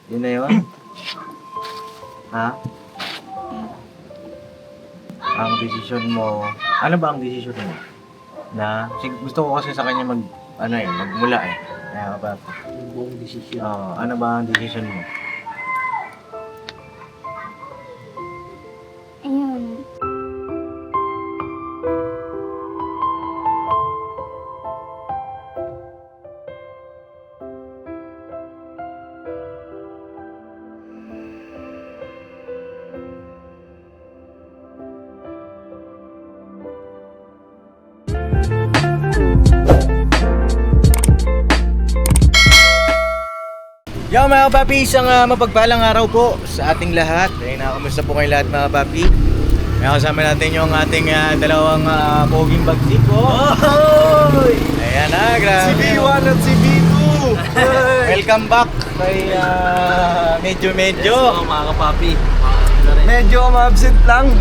Yun na yun? Ha? Ang desisyon mo... Ano ba ang desisyon mo? Na... Gusto ko kasi sa kanya magmula eh. Kaya ba? Yung buong desisyon. Oo, ano ba ang desisyon mo? Ayun. Yo mga papi, isang mapagpalang araw po sa ating lahat. Kamusta po kayo lahat mga papi? Kasama natin yung ating dalawang poging bagsik po. Oh! Ayan na, grabe. Si B1 at si B2! Welcome back kay medyo. Yes, mga kapapi. Medyo ma-absent lang.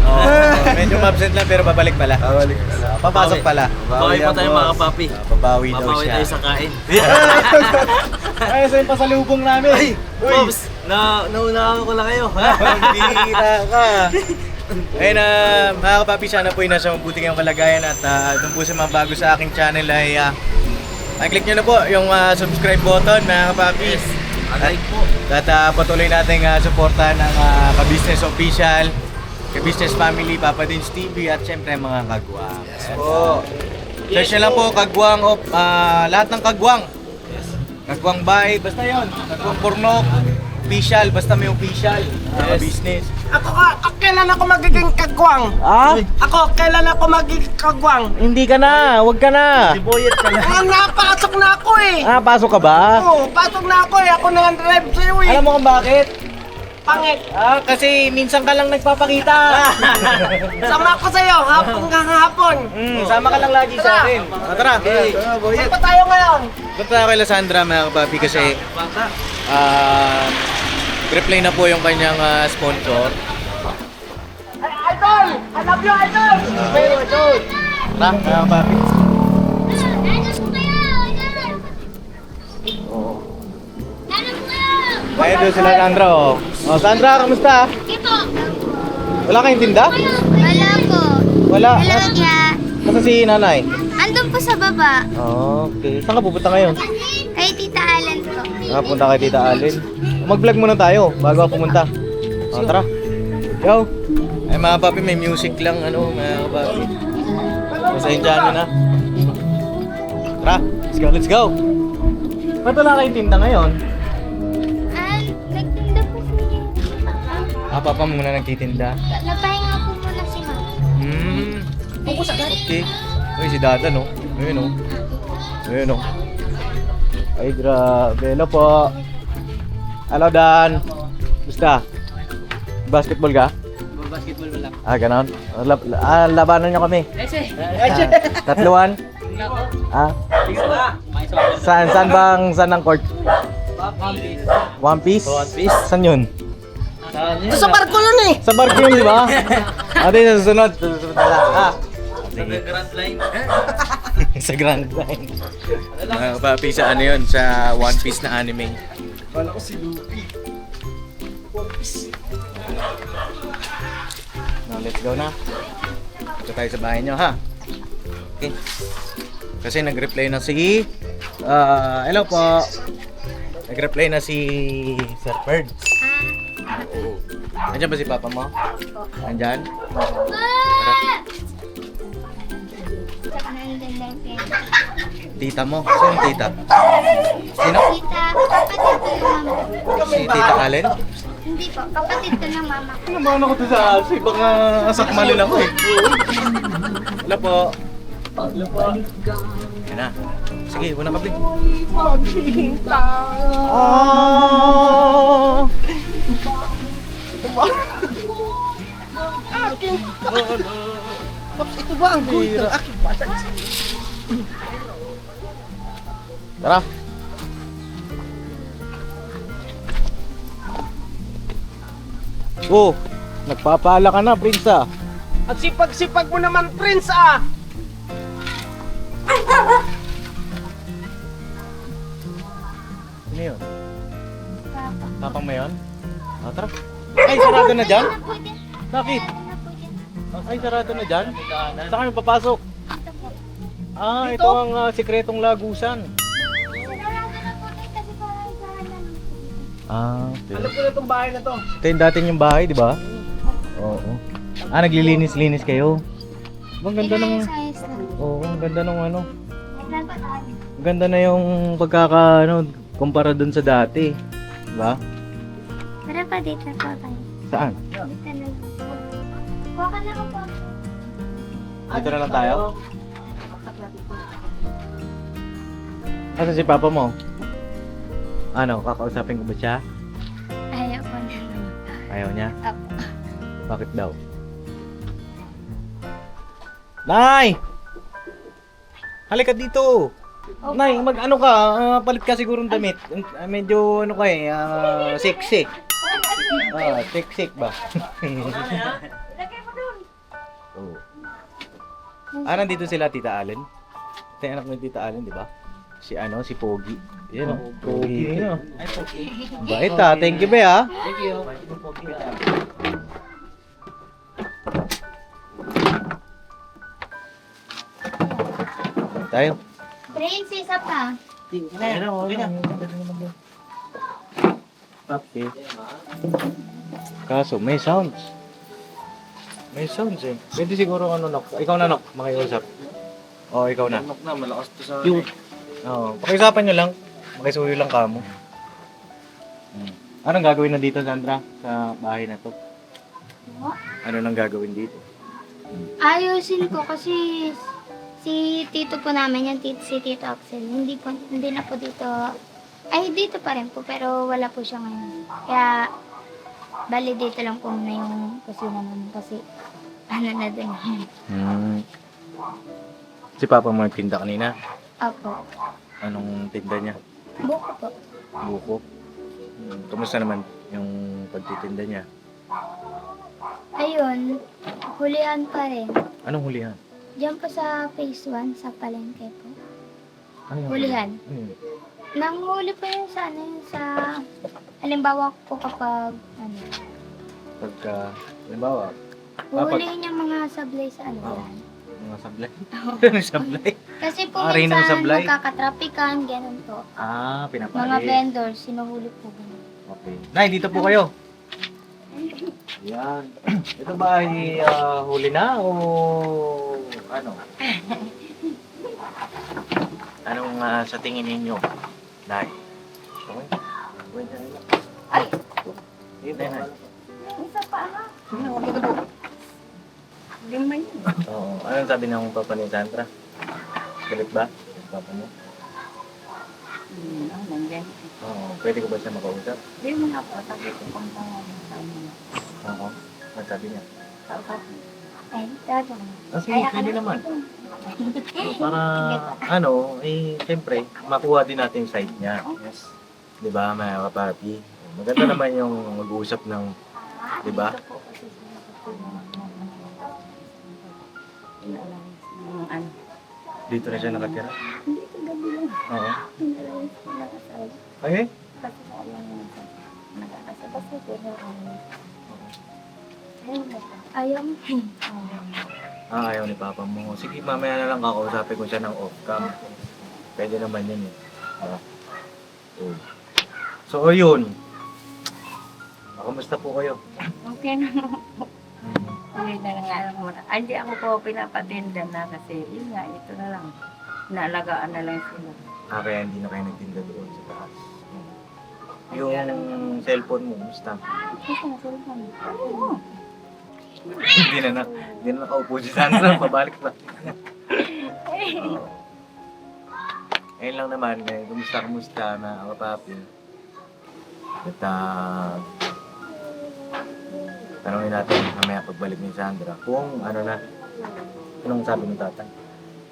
Medyo ma-absent lang pero babalik pala. Babalik. Papasok pala. Bawi pa tayo mga kapapi. Babawi daw Babawi siya. tayo sa kain. Ay, sa yung pasalubong namin. Ay! Uy! Pops! Naunahan ko lang kayo. Magkikita ka. Ayun mga kapapi, sana po ay nasa mabuting ang kalagayan at doon po sa mga bago sa aking channel ay click nyo na po yung subscribe button mga kapapi. Alike po. At patuloy natin supportahan ang Ka-Business Official, Ka-Business Family, Papa Dins TV at syempre mga kagwang. Yes po. Search nyo lang po kagwang of lahat ng kagwang. Kagwang bay, basta yon. Kagwang pornok, official, basta may official. Ka-business. Kailan ako magiging kagwang? Kailan ako magiging kagwang? Hindi ka na, wag ka na. Boyet ka na. Napasok na ako eh! Pasok ka ba? Oo, pasok na ako eh! Ako na ang drive sa'yo eh! Alam mo kung bakit? Pangit! Kasi minsan ka lang nagpapakita. Sama ko sa'yo, hapon hapon! Sama ka lang lagi sa akin. Tara. Saan pa tayo ngayon? Punta tayo kay Sandra mga kapapi kasi Bata. reply na po yung kanyang sponsor. Idol! I love you, Idol! Tara mga kapapi. Ayun doon sila Sandra oh. Oh Sandra, kamusta? Ito. Wala kayong tinda? Wala po. Wala. Hello, ya. Nasaan si nanay? Andun po sa baba. Okay. Saan ka pupunta ngayon? Kay Tita Allen po. Punta kay Tita Alin. Mag-vlog muna tayo bago ako pumunta. Tara. Yo. Ay mga papi, may music lang mga papi. Pasensya nyo na. Tara, let's go. Ba't wala kayong tinda ngayon? Nagtinda po si Papa muna nagtitinda. Napahinga po muna si Mama. Okay. Uy, si Dada no? Ayun no? Ayun no? Ay grabe. Hello po. Hello Dan. Gusta? Basketball ka? Basketball ba lang? Ganon. Labanan nyo kami. Tatluan? Saan ang court? One Piece? One Piece? Saan yun? Ito sa barko yun eh! Sa barko yun, di ba? Ate, sa susunod. Sa susunod na lang. Sa Grand Line. Sa Grand Line. Papi, sa ano yun? Sa One Piece na anime. Kala ko si Luffy. Now, let's go na. Ito tayo sa bahay nyo, ha? Okay. Kasi nag-reply na si... hello po. Nag-reply na si Sir Ferds. Nandiyan ba si Papa mo? Nandiyan? Tita mo? Sino tita? Sino? Tita, kapatid ko ng mama. Si Tita Allen? Hindi po, kapatid ko ng mama. Nabahan ako sa asi, baka sakmalin ako eh. Wala po. Wala po. Yan na. Sige, una ka, Bling. Ito ba ang gold ng aking bata? Tara. Oh, nagpapala ka na, Prince ah. At sipag-sipag mo naman, Prince ah! Ano yun? Papa. Tapang mo yun? O, tara. Ay, sarado na dyan? Ano po dyan? Bakit? Ano po dyan? Ay, sarado na dyan? Saan kami papasok? Ito po. Ah, ito ang sikretong lagusan. Sarado na po dyan kasi parang isahan Ah, Alam ko na itong bahay na to. ito yung dati yung bahay, di ba? Oo. Ah, naglilinis-linis kayo. Ang ganda ng... Size na. Oo, ang ganda ng ano. Naglan pa tayo. Ang ganda na yung kumpara dun sa dati. Diba? Tara pa dito po tayo. Saan? Dito na lang. Kuha ka na ako po. Dito na lang tayo? Asa si papa mo? Ano, kakausapin ko ba siya? Ayaw ko na lang. Ayaw niya? Apo. Bakit daw? Nay! Halika dito! Nay, mag-ano ka? Palit ka sigurong damit. Medyo ano ka eh, sexy. Sexy ba? Lagay mo dun. Oo. Nandito sila Tita Allen. Ito yung anak ni Tita Allen, di ba? Si Pogi. Yan o, Pogi. Ay, okay. Bait ha, thank you ba ha? Thank you. Tayo. Prince, isa pa. Okay. Kaso, may sounds. May sounds eh. Pwede siguro ikaw na nok, makiusap. Oo, ikaw na. Nok na, malakas to sa... Cute. Oo, pakiusapan nyo lang. Makisuyo lang kamo. Anong gagawin na dito, Sandra? Sa bahay na to? Ano nang gagawin dito? Ayusin ko kasi si tito po namin, si Tito Axel, hindi na po dito, ay dito pa rin po, pero wala po siya ngayon. Kaya, bali dito lang po muna yung kusina namin kasi, ano na din. Si Papa mo nagtinda kanina. Opo. Anong tinda niya? Buko po. Buko. Kumusta naman yung pagtitinda niya? Ayun, hulihan pa rin. Anong hulihan? Diyan po sa phase 1, sa palengke po. Ano yung Hulihan. Ano yun? Nanghuli po yun sa halimbawa po kapag, Pagka, halimbawa, huhulihin yung mga sablay sa alihan. mga sablay. Ano sablay? Kasi po Ari ng minsan sablay? nagkakatrapikan, ganun po. Ah, Mga pinapalit. vendors, sinuhuli po ganun. Okay. Nay, dito po kayo. Yan. Ito ba ay huli na o ano? Anong sa tingin ninyo? Nay. Okay. Wait na nila. Ay! Dito na. Isa pa ano? Lima yun. Oo. Anong sabi ng papa ni Sandra? Galit ba? Yung papa mo? Nandiyan. Oo. Pwede ko ba siya makausap? Hindi mo na po, sabi ko kung tawagin sa inyo. Oo. Ano sabi niya? Ay, dado. Sige, pwede naman. So, para, siyempre, makuha din natin yung side niya. Yes. Di ba, mga kapapi? Maganda naman yung mag-uusap ng, di ba? Dito na siya nakatira? Hindi ko gabi lang. Oo. Nakasal. Okay? Kasi sayang yun. Nakakasal. Kasi pero ayaw mo. Ayaw ni papa mo. Sige, mamaya na lang kakausapin ko siya ng off-cam. Pwede naman yun eh. Diba? So, ayun. Kamusta po kayo? Okay na po. Uwi na lang nga muna. Ay, hindi ako po pinapatinda na kasi yun nga, ito na lang. Naalagaan na lang sila. Kaya hindi na kayo nagtinda doon sa taas. Yung cellphone mo, musta? Ito na sila kami. Hindi na nakaupo si Sandra. Pabalik pa. Ayun lang naman, kumusta na kapapi. At tanongin natin mamaya pagbalik ni Sandra kung anong sabi ng tatay.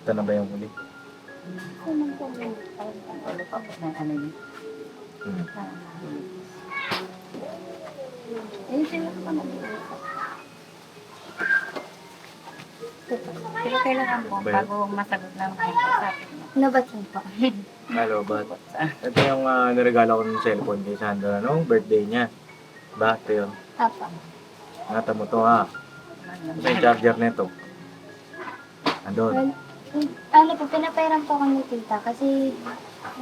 Ito na ba yung huli? Ano po ba? Ano pa po na ano yun? Ayun sila pa nag-iusap. Pero kailangan po, bago masagot namin yung usapin mo. Nabatin po. Hello, but ito yung niregalo ko ng cellphone kay Sandra noong birthday niya. Ba, ito yun. Apa. Nata mo to ha. Ito yung charger nito. Andun. Well, ano po, pinapairam po ako ni tita kasi,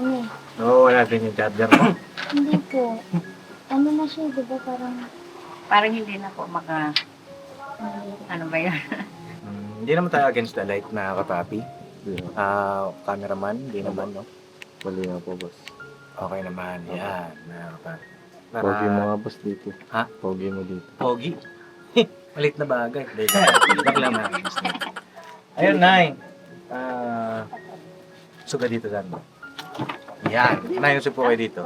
ano eh, Oo, wala din yung charger mo. hindi po. Ano na siya, di ba parang, Parang hindi na po ano ba yan? Hindi naman tayo against the light na kapapi. Cameraman, hindi naman, no? Mali nga po, boss. Okay naman, yan. Na kapapi. Para... Pogi mo nga, boss, dito. Ha? Pogi mo dito. Pogi. Malit na bagay. Bak lang na. Ayun, Nay. Suga dito, Sandra. Yan. Nay, usap po kayo dito.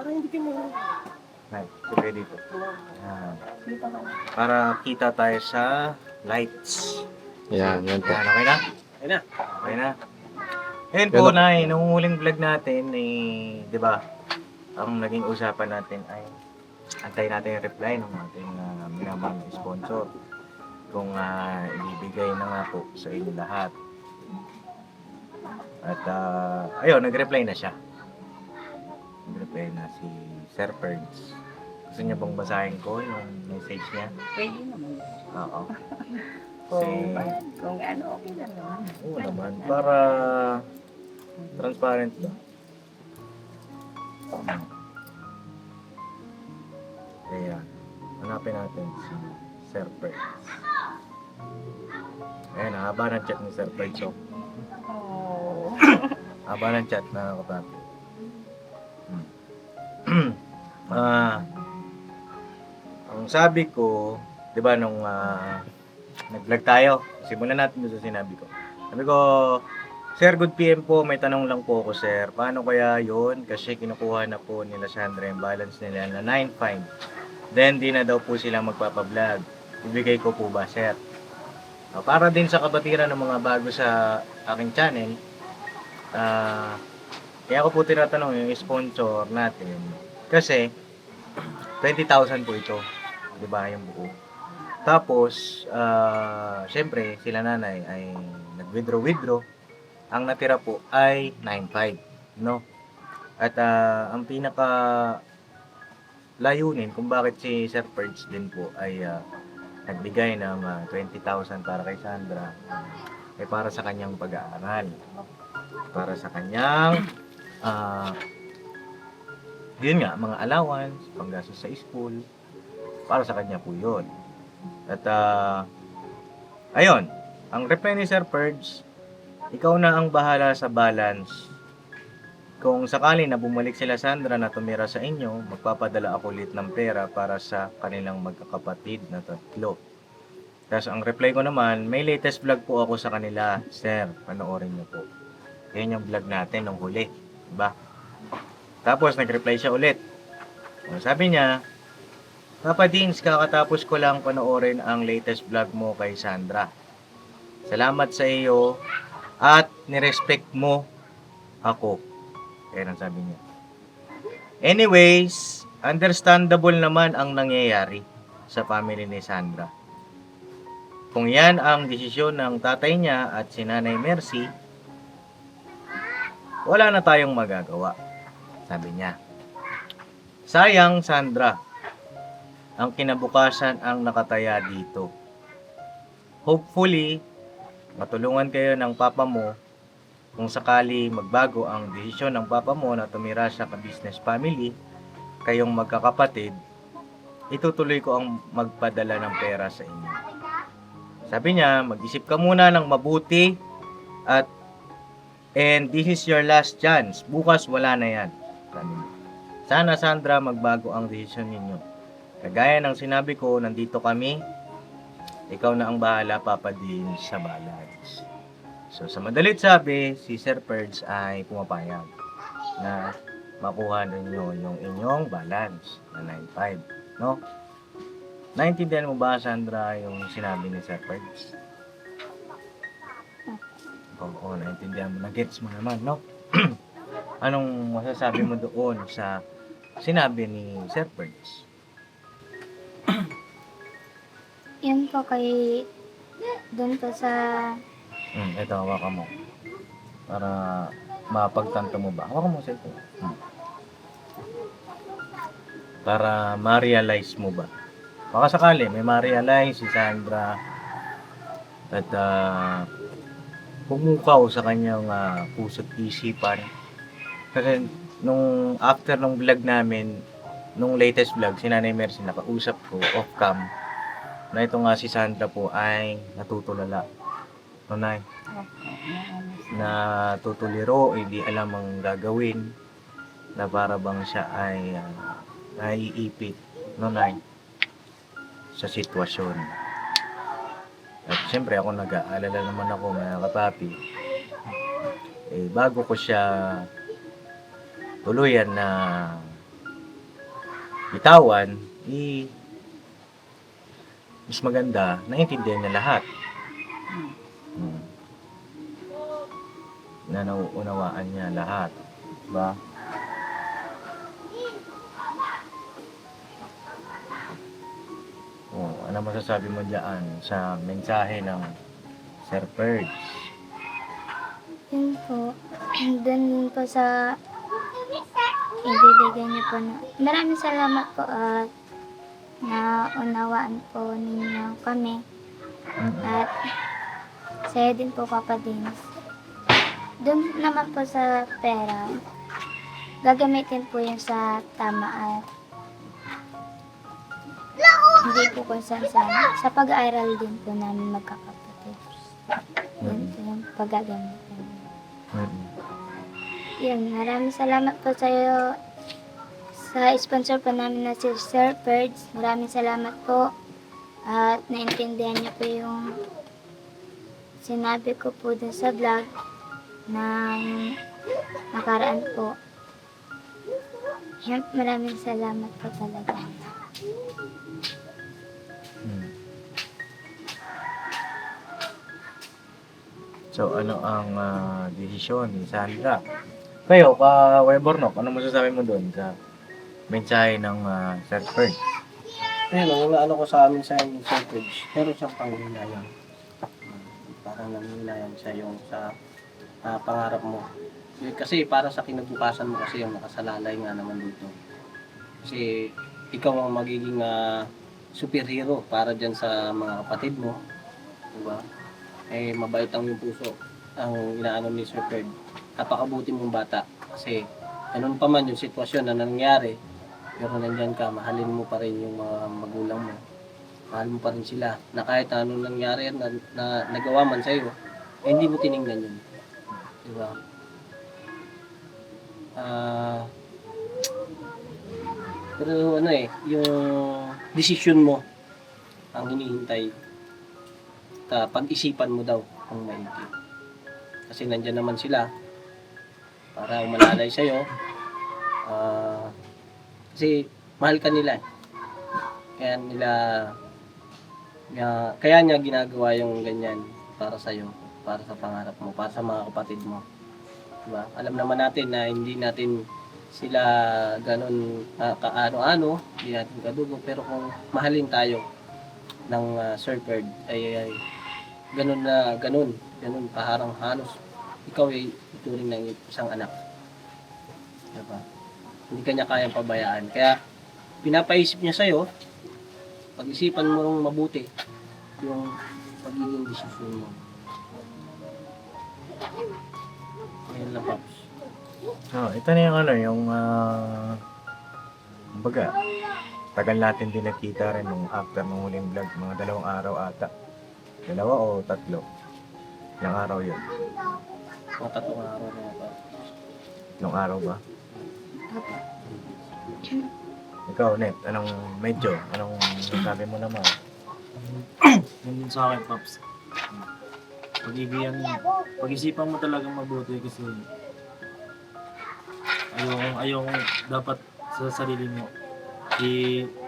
Nay, usap kayo dito. Yan. Para kita tayo sa lights. Yan, yan po. Yan, okay na? Okay na. Okay na. Ayun po, Nay. Nung huling vlog natin, di ba, ang naging usapan natin ay antayin natin yung reply ng ating minamahal na sponsor. Kung ibibigay na nga po sa inyo lahat. At ayun, nag-reply na siya. Nag-reply na si Sir Ferds. Gusto niya bang basahin ko yung message niya? Pwede naman. Oo. Kung ano, okay lang naman. Oo naman. Para transparent ba? Ayan. Hanapin natin si Sir Ferds. Ayan, haba ng chat ni Sir Ferds. So, Oh. haba ng chat na kapapi. Ang sabi ko, di ba nung nag-vlog tayo, simulan natin doon sa sinabi ko. Sabi ko, Sir, good PM po, may tanong lang po ako, sir. Paano kaya yun? Kasi kinukuha na po nila Sandra yung balance nila na 9.5. Then, di na daw po sila magpapablog. Ibigay ko po ba, sir? Para din sa kabatiran ng mga bago sa aking channel, kaya ko po tinatanong yung sponsor natin. Kasi, 20,000 po ito. Diba, yung buo. Tapos, syempre, sila nanay ay nag-withdraw. Ang natira po ay 9.5, no? At ang pinaka layunin kung bakit si Sir Ferds din po ay nagbigay ng 20,000 para kay Sandra ay para sa kanyang pag-aaral. Para sa kanyang yun nga, mga allowance, panggastos sa school, para sa kanya po yun. At ayun, ang reply ni Sir Ferds, ikaw na ang bahala sa balance. Kung sakali na bumalik sila Sandra na tumira sa inyo, magpapadala ako ulit ng pera para sa kanilang magkakapatid na 3. Tapos ang reply ko naman, may latest vlog po ako sa kanila. Sir, panoorin niyo po. Yan yung vlog natin nung huli. Diba? Tapos nag-reply siya ulit. Sabi niya, Papa Dins, kakatapos ko lang panoorin ang latest vlog mo kay Sandra. Salamat sa iyo at nirespect mo ako. Kaya ang sabi niya. Anyways, understandable naman ang nangyayari sa family ni Sandra. Kung yan ang desisyon ng tatay niya at si Nanay Mercy, wala na tayong magagawa. Sabi niya. Sayang, Sandra. Ang kinabukasan ang nakataya dito. Hopefully, matulungan kayo ng papa mo kung sakali magbago ang desisyon ng papa mo na tumira sa ka-business family, kayong magkakapatid, itutuloy ko ang magpadala ng pera sa inyo. Sabi niya, mag-isip ka muna ng mabuti and this is your last chance. Bukas wala na yan. Sabi niya. Sana Sandra magbago ang desisyon ninyo. Kagaya ng sinabi ko, nandito kami. Ikaw na ang bahala, Papa din sa balance. So, sa madalit sabi, si Sir Ferds ay pumapayag na makuha ninyo yung inyong balance na 9.5. No? Naintindihan mo ba, Sandra, yung sinabi ni Sir Ferds? Oo, naintindihan mo. Nagets mo naman, no? Anong masasabi mo doon sa sinabi ni Sir Ferds? Yan po kay, doon po sa, Ito, hawakan mo. Para mapagtanto mo ba? Hawakan mo sa ito. Para ma-realize mo ba? Baka sakali, may ma-realize si Sandra at pumukaw sa kanyang puso't isipan. Kasi nung after nung vlog namin, nung latest vlog, si Nanay Mercy nakausap ko off-cam na ito nga si Sandra po ay natutulala. No, Nay? Na tutuliro, hindi alam ang gagawin, na para bang siya ay naiipit, no, Nay? Sa sitwasyon. At siyempre ako nag-aalala naman ako, mga kapapi. Bago ko siya tuluyan na bitawan, mas maganda, naiintindihan niya lahat. Na nauunawaan niya lahat. Diba? Ano masasabi mo dyan sa mensahe ng Sir Ferds? Yun po. Doon po sa ibibigay niyo po na. Maraming salamat po at naunawaan po ninyo kami. At saya din po, Papa Dins. Doon naman po sa pera, gagamitin po yun sa tama at hindi po kung saan. Sa pag-aaral din po namin magkakapatid. Yun po yung paggagamitin. Yun, maraming salamat po sa iyo. Sa sponsor po namin na si Sir Ferds. Maraming salamat po. At naintindihan niyo po yung sinabi ko po dun sa vlog ng nakaraan po. Yan, maraming salamat po talaga. So, ano ang desisyon ni Sandra? Kayo, Webornok, ano masasabi mo doon sa mensahe ng Sir Ferds? Ayun, ang ano ko sa amin sa Page, meron siyang panghihinayang. Parang nangihinayang siya yung sa pangarap mo. Kasi para sa kinabukasan mo kasi yung nakasalalay nga naman dito. Kasi ikaw ang magiging superhero para dyan sa mga kapatid mo. Diba? Mabait ang yung puso ang inaano ni Sir Ferd. Napakabuti mong bata kasi ganun pa man yung sitwasyon na nangyari, pero nandyan ka, mahalin mo pa rin yung mga magulang mo, mahal mo pa rin sila na kahit anong nangyari na nagawa man sa'yo, hindi mo tiningnan yun, diba? Pero ano yung decision mo ang hinihintay. Pag-isipan mo daw kung maigi. Kasi nandyan naman sila para umalalay sa'yo. Kasi mahal ka nila. Kaya niya ginagawa yung ganyan para sa'yo, para sa pangarap mo, para sa mga kapatid mo. Diba? Alam naman natin na hindi natin sila ganun kaano-ano, hindi natin kadugo, pero kung mahalin tayo ng Sir Ferd ay ganun paharang halos ikaw ay ituring ng isang anak, diba? Hindi ka niya kayang pabayaan, kaya pinapaisip niya sa'yo, pag-isipan mo ng mabuti yung pagiging desisyon mo. Ngayon lang, Paps. Ito na yung yung baga, tagal natin din nakita rin nung after ng huling vlog, mga 2 araw ata. 2 o 3? Ilang araw yun? Mga 3 araw na pa. Ilang araw ba? Ikaw, Net, anong sabi mo naman? Yun din sa akin, Pops. Pag-isipan mo talagang mabuti kasi ayong dapat sa sarili mo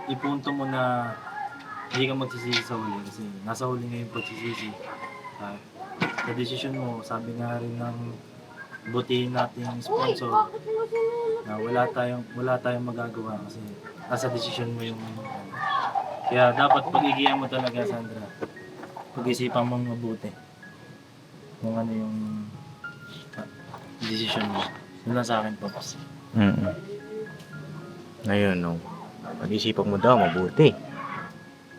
ipunto mo na hindi ka magsisisi sa huli kasi nasa huli na yung pagsisisi. Sa desisyon mo, sabi nga rin ng butihin nating sponsor na wala tayong magagawa kasi nasa desisyon mo yung kaya dapat pag-igihan mo talaga, Sandra. Pag-isipan mo mabuti kung ano yung decision mo. Yun lang sa akin, Pops. Mm. Ngayon, no, pag-isipan mo daw mabuti.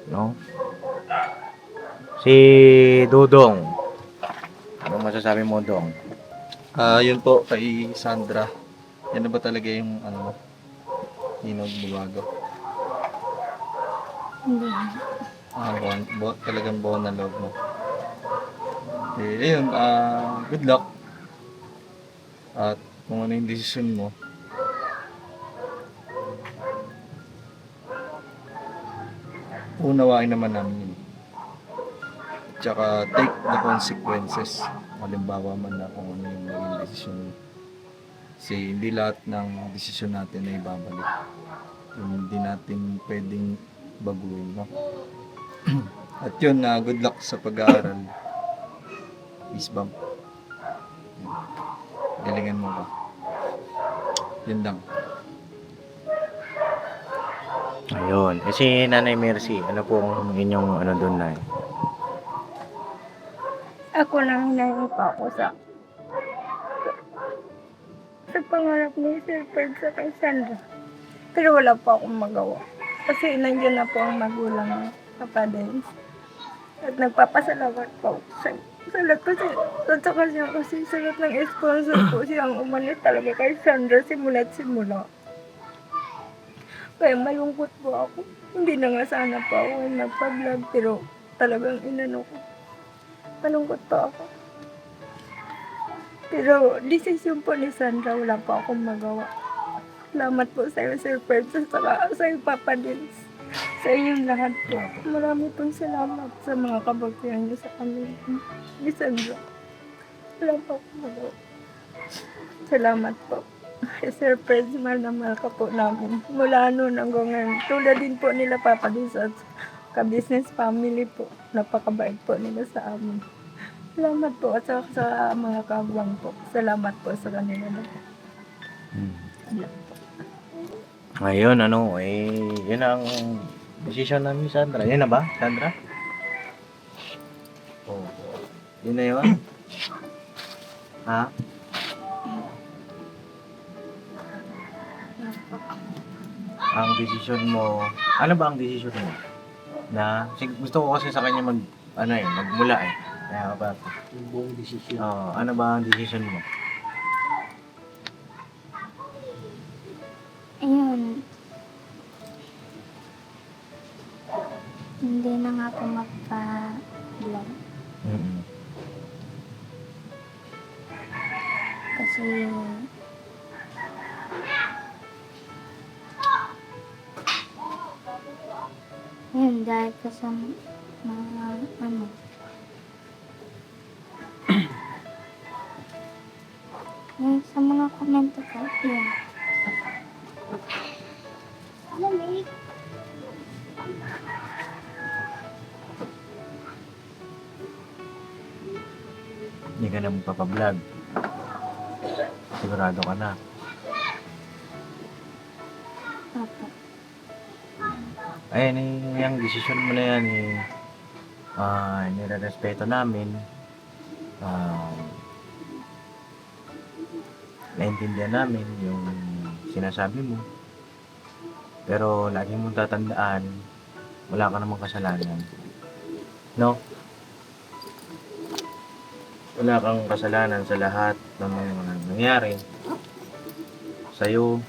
No? Si Dudong. Ano masasabi mo, Dong? Yun po kay Sandra. Yan na ba talaga yung ano mo? Hinog mo bago? Hindi. Talagang buo na loob mo. Eh, ayun, good luck. At kung ano yung desisyon mo, unawain naman namin yun. Tsaka take the consequences. Halimbawa man na kung ano yung maging desisyon mo. Kasi hindi lahat ng desisyon natin ay babalik. Hindi natin pwedeng baguhin, no? At yun, good luck sa pag-aaral. Peace bomb. Galingan mo ba? Yun lang. Ayun. Eh si Nanay Mercy, ano po ang inyong ano doon na Ako lang hinahin pa ako sa pangarap ni Sir Fred sa kay Sandra. Pero wala pa akong magawa. Kasi nandiyan na po ang magulang ng Papa Dens. At nagpapasalamat po sa lahat kasi sa kanya kasi sa lahat ng sponsor po siya ang umalis talaga kay Sandra simula't simula. Kaya malungkot po ako. Hindi na nga sana po ako nagpa-vlog pero talagang inano ko. Malungkot pa ako. Pero desisyon po ni Sandra, wala pa akong magawa. Salamat po sa iyo, Sir Fred, sa iyo, Papa Dins. Sa inyong lahat po. Marami pong salamat sa mga kabagyan niyo sa amin. Ni Sandra. Wala pa akong magawa. Salamat po. Sir Fred, mahal na mahal ka po namin. Mula noon hanggang ngayon. Tulad din po nila Papa Dins at ka-business family po. Napakabait po nila sa amin. Salamat po at sa mga kagwang po. Salamat po sa kanila na po. Ngayon, ano, eh, yun ang decision namin, Sandra. Yun na ba, Sandra? Oh, yun na yun? Ha? Ang decision mo, ano ba ang decision mo? Na, gusto ko kasi sa kanya magmula eh. Kaya ba? Yung buong desisyon. Ano ba ang decision mo? Ayun. Hindi na nga ako magpa-vlog. Mm-hmm. Kasi yun, dahil ka sa mga ano. Yun, sa mga komento ko, yun. Lamig. Hindi ka na magpapablog. Sigurado ka na. Opo. Ayun, yung decision mo na yan, nire-respeto namin. Naintindihan namin yung sinasabi mo. Pero lagi mong tatandaan, wala ka namang kasalanan. No? Wala kang kasalanan sa lahat ng mga nangyari. Sa'yo,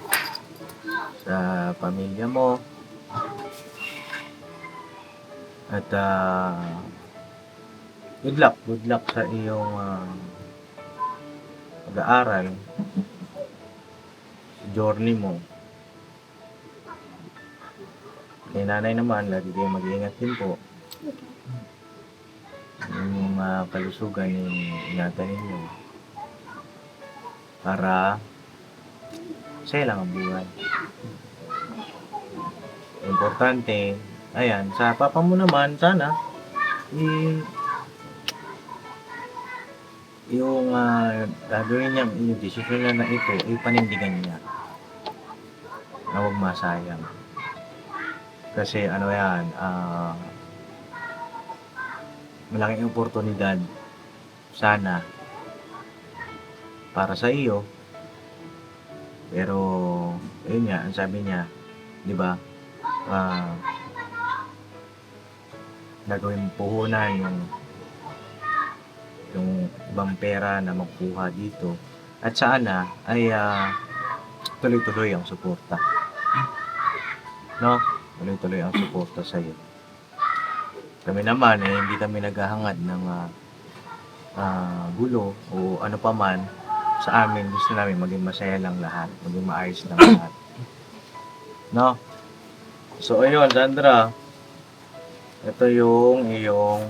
sa pamilya mo. At good luck sa iyong pag-aaral, journey mo. Kay nanay naman, lagi kayo mag-iingat din po. Yung kalusugan yung ingatan ninyo. Para masaya lang ang buhay. Importante, ayan, sa papa mo naman, sana, yung gagawin niya, yung desisyon na ito, panindigan niya. Na huwag masayang. Kasi ano yan, malaking oportunidad sana para sa iyo. Pero, ayun nga, ang sabi niya, di ba, gagawin puhunan yung ibang pera na makuha dito. At sana ay tuloy-tuloy ang suporta. No? Tuloy-tuloy ang suporta sa iyo. Kami naman hindi kami naghahangad ng gulo o ano pa man. Sa amin, gusto namin maging masaya lang lahat, maging maayos lang lahat. No? So ayun, Sandra, ito yung iyong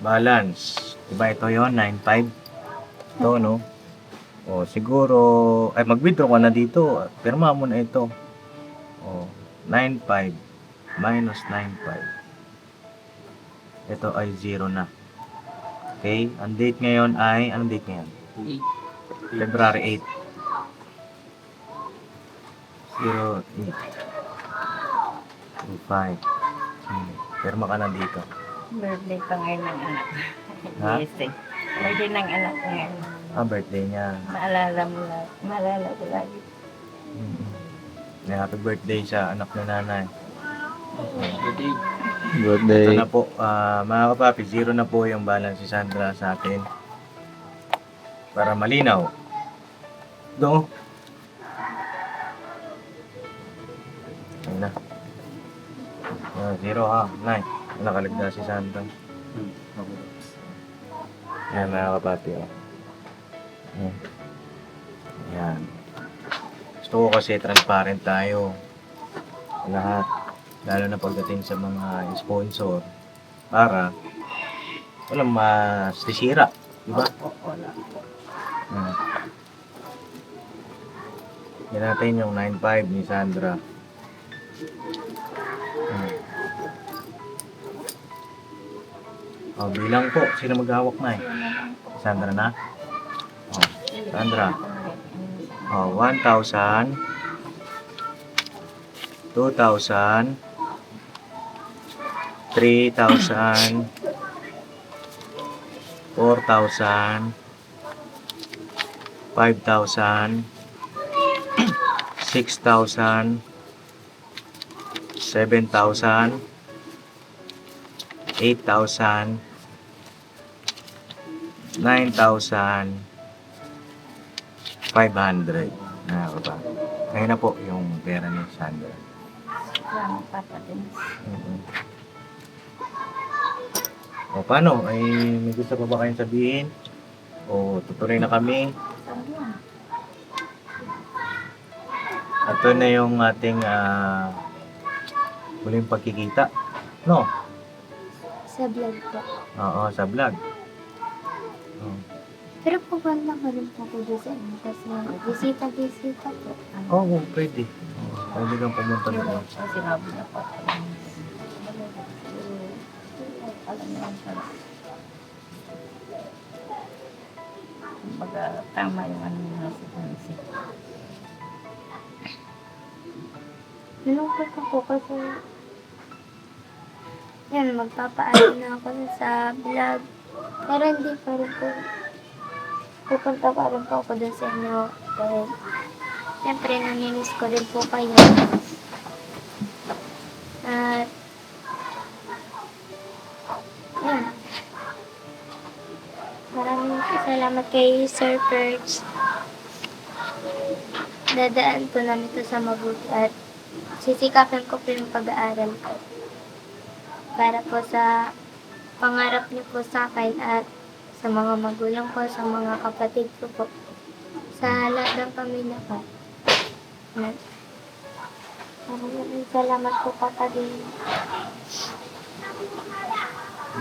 balance. Diba ito yon 9.5? Ito, no? O, siguro, ay mag-withdraw ka na dito. Pirma mo na ito. O, 9.5 minus 9.5. Ito ay 0 na. Okay? Ang date ngayon ay, anong date ngayon? February 8. 05. Pirma ka na dito. Birthday pa ngayon ng anak. Ha? Yes, eh. Birthday ng anak ko ngayon. Birthday niya. Maalala mo lang. Maalala ko lagi. Happy birthday sa anak ni nanay. Birthday. Ito na po, mga kapapi, 0 na po yung balance si Sandra sa atin. Para malinaw. Do. Ayun na. 0 ha, 9. Nakaligda si Sandra. Ayan mga kapapi. Ayan. Gusto ko kasi transparent tayo. Lahat. Lalo na pagdating sa mga sponsor. Para walang masisira. Diba? Yan natin yung 9.5 ni Sandra. Bilang po. Sino maghawak na eh? Sandra na? Sandra. 1,000. 2,000. 3,000. 4,000. 5,000. 6,000. 7,000. 8,000. 9,500. Ngayon na po yung pera ni Sandra. Salamat, Papa din. O paano? Ay, may gusto pa ba kayong sabihin? O tutuloy na kami? Ito na yung ating huling pagkikita. No? Sa vlog po. Oo, sa vlog. Pero pupunta ko rin po ko doon sa inyo kasi bisita-bisita po. Oo, pwede. Pwede kang pumunta doon. Sinabi na po. Alam niyo ang sarap. Kumbaga, tama yung ano nyo sa panisip. Nalungkot ako kasi yan, magpapaalam na ako sa vlog. Pero hindi pa rin po. Pupunta pa rin po ako dun sa inyo. Dahil, siyempre, nanginis ko rin po kayo. At, yan. Maraming salamat kay Sir Perch. Dadaan po namin ito sa mabuti at sisikapin ko po yung pag-aaral ko. Para po sa pangarap niyo po sa akin at sa mga magulang ko, sa mga kapatid ko po, sa lahat ng pamilya ko. Maraming salamat po, Papa din.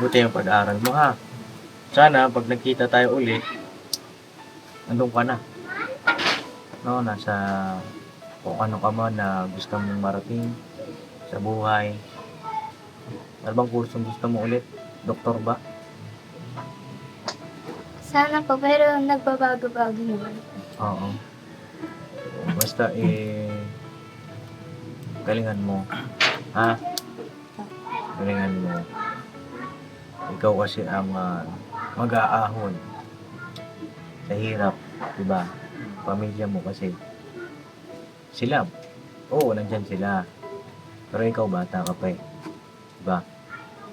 Buti yung pag-aaral mo ha. Sana pag nagkita tayo ulit, andun ka na. No, nasa kung ano ka man na gusto mong marating sa buhay. Ano bang kursong gusto mo ulit? Doktor ba? Sana po, pero nagbabago-bago naman. Oo. Basta galingan mo. Ha? Galingan mo. Ikaw kasi ang mag-aahon sa hirap, di ba? Pamilya mo kasi sila, oo, nandyan sila. Pero ikaw, bata ka pa eh. Di ba?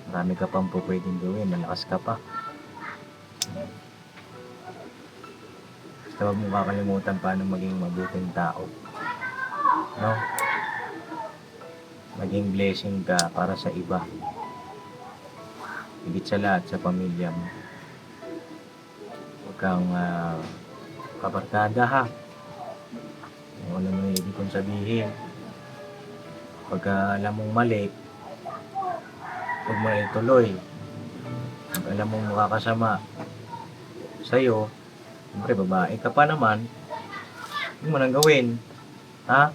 Marami ka pang po pwedeng gawin, malakas ka pa. Basta huwag mo kakalimutan paano maging mabuting tao. No? Maging blessing ka para sa iba. Higit sa lahat, sa pamilya mo. Huwag kang kabarkada ha. Kung ano mo ibig kong sabihin. Pagka alam mong mali, huwag mo na ituloy. Pag alam mong makakasama sa'yo, siyempre babae ka pa naman, huwag mo nang gawin. Ha?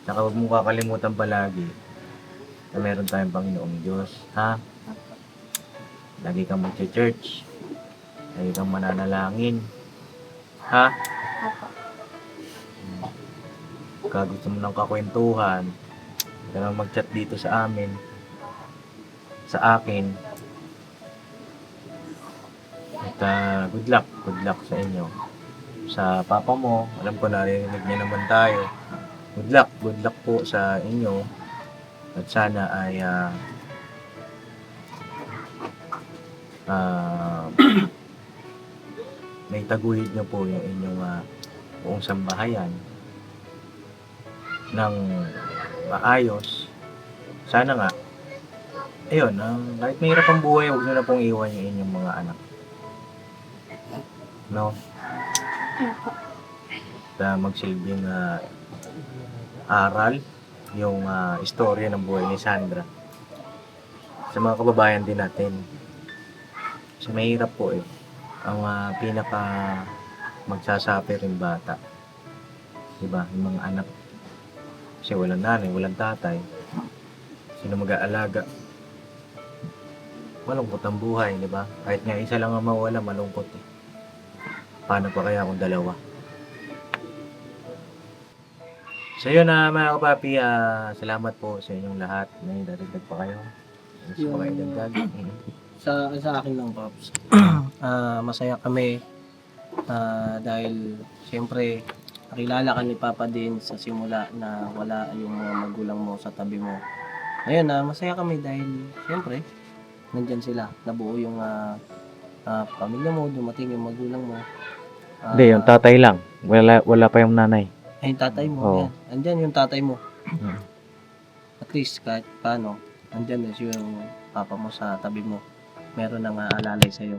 Saka huwag mo kakalimutan palagi na meron tayong Panginoong Diyos. Ha? Lagi kang mag-church. Lagi kang mananalangin. Ha? Opo. Pagka gusto mo ng kakwentuhan, ka na mag-chat dito sa amin, sa akin. At good luck sa inyo. Sa papa mo, alam ko narinig niya naman tayo. Good luck po sa inyo. At sana ay may taguhid niyo po yung inyong buong sambahayan ng maayos. Sana nga, ayun, kahit mahirap ang buhay, huwag nyo na pong iwan yung inyong mga anak. No? Na magsilbing aral yung istorya ng buhay ni Sandra sa mga kababayan din natin. Kasi mahirap po eh. Ang pinaka magsasapi rin bata. Diba? Yung mga anak. Kasi walang nanay, walang tatay. Sino mag-aalaga? Malungkot ang buhay, di ba? Kahit nga isa lang ang mawala, malungkot eh. Paano pa kaya kung dalawa? So yun mga kapapi, salamat po sa inyong lahat. May daragdag pa kayo. Gusto pa kayo dagdag. Sa akin lang, Pops. Masaya kami dahil siyempre nakilala ka ni Papa din sa simula na wala yung mga magulang mo sa tabi mo. Ayun, masaya kami dahil siyempre nandyan sila. Nabuo yung pamilya mo, dumating yung magulang mo. Hindi, yung tatay lang. Wala pa yung nanay. Ay, yung tatay mo. Oo. Yan. Andyan yung tatay mo. Hmm. At least kahit paano, andyan is yung papa mo sa tabi mo. Meron nang aalalay sa'yo.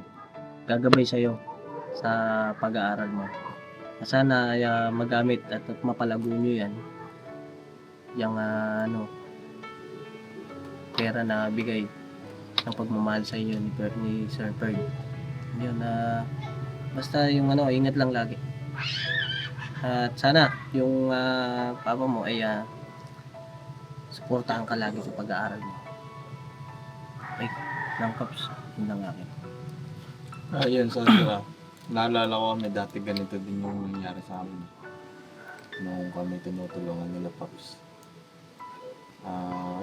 Gagabay sa'yo sa pag-aaral mo. Sana magamit at mapalago nyo yan. Yung pera na bigay ng pagmamahal sa inyo ni Sir Ferg. Yun, basta yung ingat lang lagi. At sana yung papa mo ay suportahan ka lagi sa pag-aaral mo. Okay, lang Pops, yun lang akin. Ayun, Sandra. Naalala ko kami dati ganito din yung nangyari sa amin. Nung kami tinutulungan nila Pops.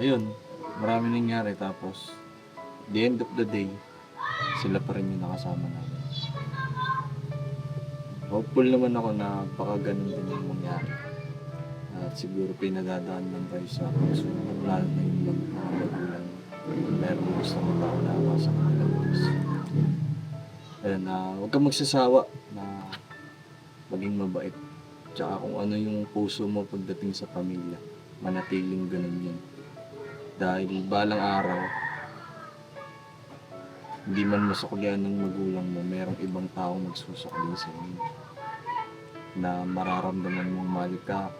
Ayun, marami nangyari tapos the end of the day, sila pa rin yung nakasama namin. Hopeful naman ako na baka ganun din yung mangyari. At siguro pinadadaan lang kayo sa pagsunod, lalo na yung mga magulang. Meron gusto mo tao na sa kanila Diyos. Ayun, huwag kang magsasawa na maging mabait. Tsaka kung ano yung puso mo pagdating sa pamilya, manatiling ganun yun. Dahil balang araw, hindi man masuklian ng magulang mo, merong ibang taong magsusukli sa inyo. Na mararamdaman mong mahal ka.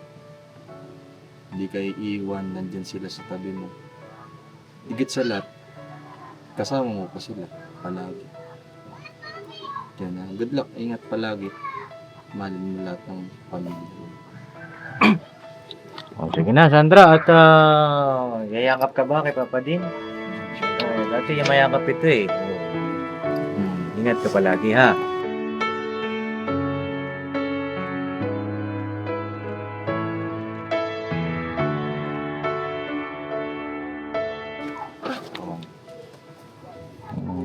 Hindi kayo iiwan, nandyan sila sa tabi mo. Higit sa lahat, kasama mo pa sila palagi. Yan, good luck, ingat palagi. Mahalin mo lahat ng pamilya mo. Sige na, Sandra. At yayakap ka ba kay Papa Din? Dati mayakap ito eh. Ingat ka palagi ha.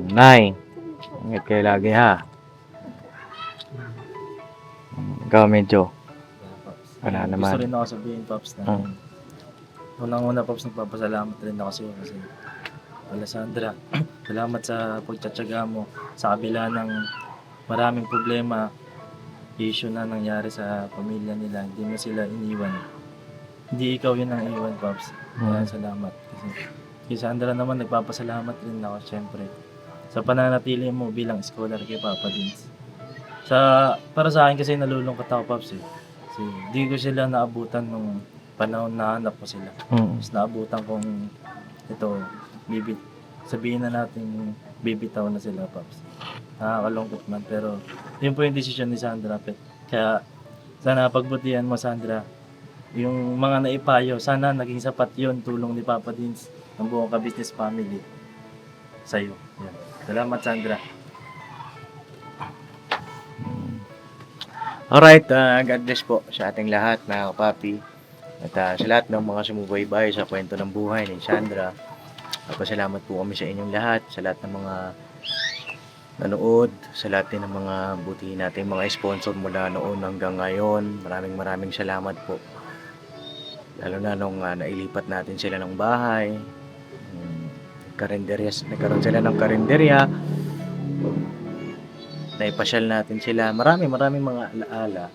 Nay, ingat kayo lagi ha. Ikaw medyo. Pops. Wala naman. Gusto rin ako sabihin, Pops, na unang-una, Pops, nagpapasalamat rin ako sa'yo kasi wala Sandra. Salamat sa pagtsatsaga mo sa kabila ng maraming problema, issue na nangyari sa pamilya nila. Hindi mo sila iniwan. Hindi ikaw yun ang iwan, Pops. Kaya salamat. Kasi kay Sandra naman, nagpapasalamat rin ako, syempre. Sa pananatili mo bilang scholar kay Papa Dins. Para sa akin kasi nalulungkot ako, Pops, eh. Kasi di ko sila naabutan nung panahon na hanap ko sila. Tapos naabutan kong ito, sabihin na natin bibitaw na sila, Pops. Nakakalungkot man, pero yun po yung desisyon ni Sandra, Pet. Kaya sana pagbutihan mo, Sandra, yung mga naipayo, sana naging sapat yun, tulong ni Papa Dins ng buong ka-business family sa'yo. Yan. Salamat, Sandra. Alright, God bless po sa ating lahat, mga kapapi. At sa lahat ng mga sumubaybay sa kwento ng buhay ni Sandra. Pasalamat po kami sa inyong lahat, sa lahat ng mga nanood, sa lahat din ng mga butihin natin, mga sponsor mula noon hanggang ngayon. Maraming salamat po. Lalo na nung nailipat natin sila ng bahay. Nagkaroon sila ng karinderya. Naipasyal natin sila. Maraming mga alaala.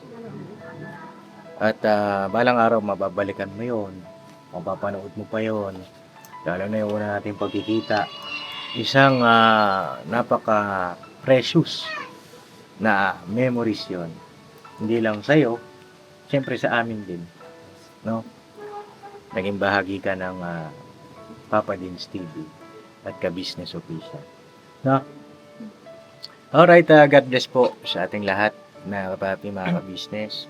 At balang araw mababalikan mo yon, mapapanood mo pa yon. Lalo na yung una nating pagkikita. Isang napaka-precious na memories yon. Hindi lang sa'yo, siyempre sa amin din. No? Naging bahagi ka ng Papa Dins TV at ka-business official. No? Alright, God bless po sa ating lahat na kapapi, mga ka-business.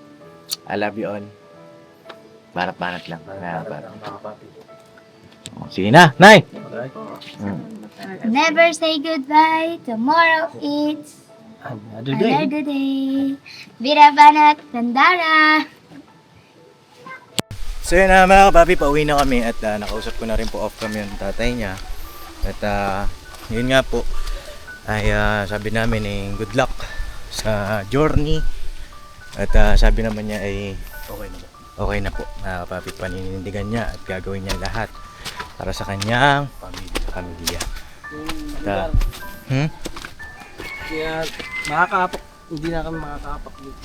I love you all. Banat-banat lang. Sige na, Nay! Never say goodbye. Tomorrow it's Another day. another day. Vira Banat Dandara. So yun mga kapapi, pauwi na kami at nakausap ko na rin po off kami yung tatay niya. At yun nga po, ay sabi namin good luck sa journey. At sabi naman niya ay okay na po mga kapapi, paninindigan niya at gagawin niya lahat para sa kanyang pamilya. At, Kaya makakapak, hindi na kami makakapak dito.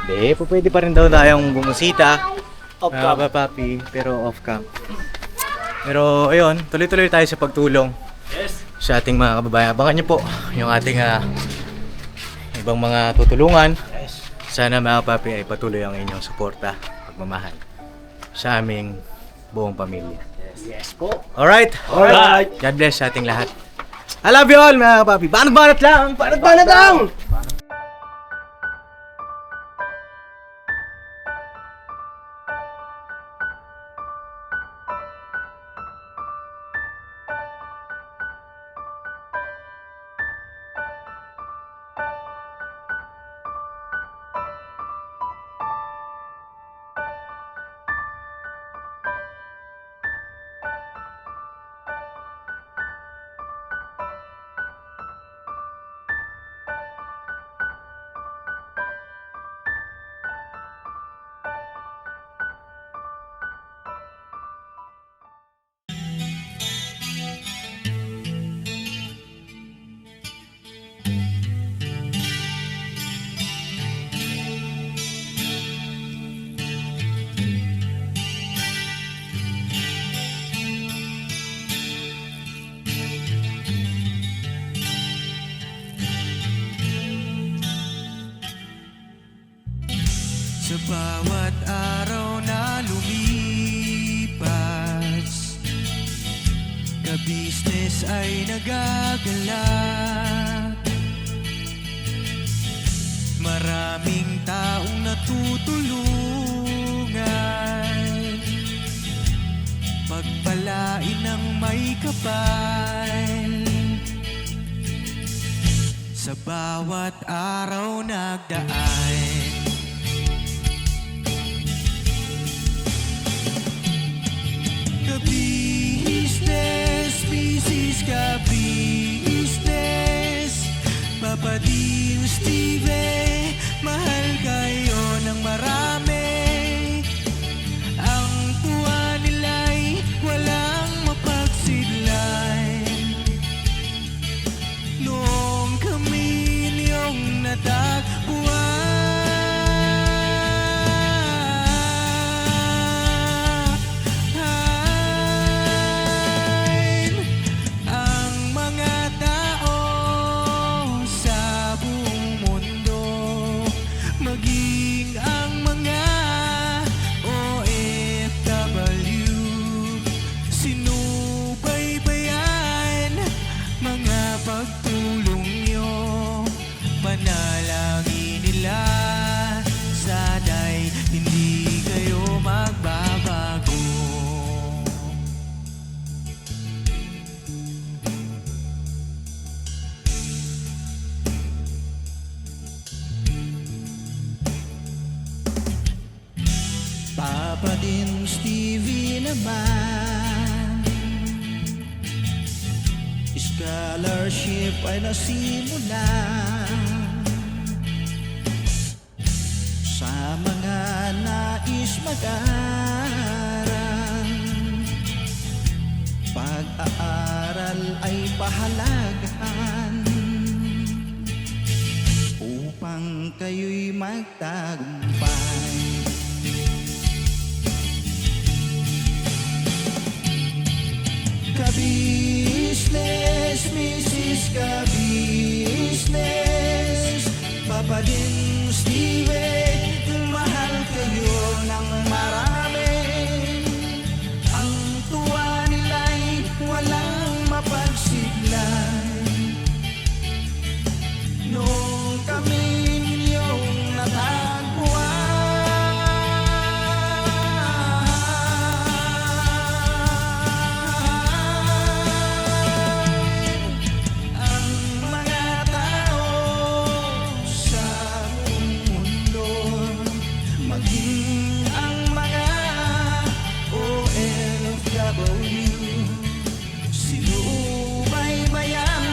Hindi, pwede pa rin daw tayong bumusita. Off cam. Papi, pero off cam. Pero ayun, tuloy-tuloy tayo sa pagtulong sa ating mga kababayan. Abangan niyo po yung ating ibang mga tutulungan. Sana mga papi ay patuloy ang inyong suporta, pagmamahal sa aming buong pamilya. Yes po. Alright? God bless sa ating lahat. I love you all mga papi. Banat-banat lang! Banat-banat lang! Sa bawat araw na lumipas, ka-business ay nagagalak. Maraming taong natutulungan, pagpalain ng may kapal. Sa bawat araw nagdaan, ka-business, Papa Dins TV, mahal kayo. naman. Scholarship ay nasimula sa mga nais mag-aral. Pag-aaral ay pahalagahan upang kayo'y magtagumpay. Ka-business, Mrs. Ka-business, Papa din Steve, mahal kayo ng marami. Ang tuwa nila'y walang mapagsiglay. Noong kami ninyong natagpuan, ang mga tao sa buong mundo, maging ang mga OFW, sinubaybayan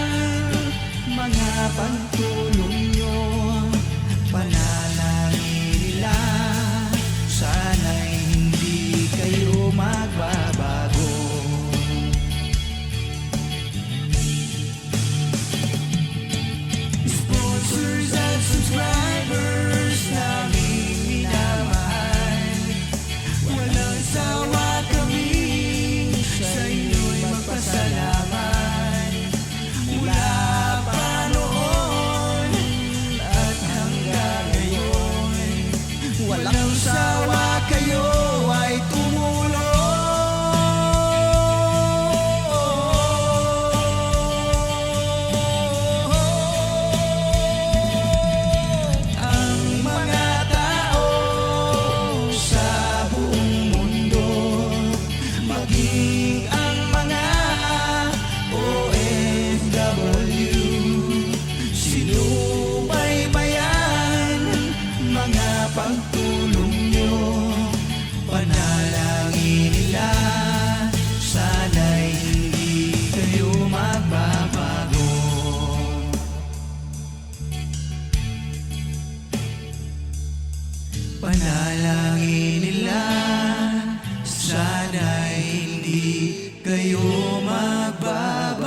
mga pagtulong nyo, panalangin nila, sana'y hindi kayo magbabago. Sponsors at subscribers namin minamahal, walang sawa kami sa inyo'y magpasalamat. Mula pa noon at hanggang ngayon, walang sawa kayo ay tumulong. Ang mga tao sa buong mundo, maging ang mga OFW, sinubaybayan mga pagtulong nyo, panalangin nila, sana'y hindi kayo magbabago. Panalangin nila, sana'y hindi kayo magbabago.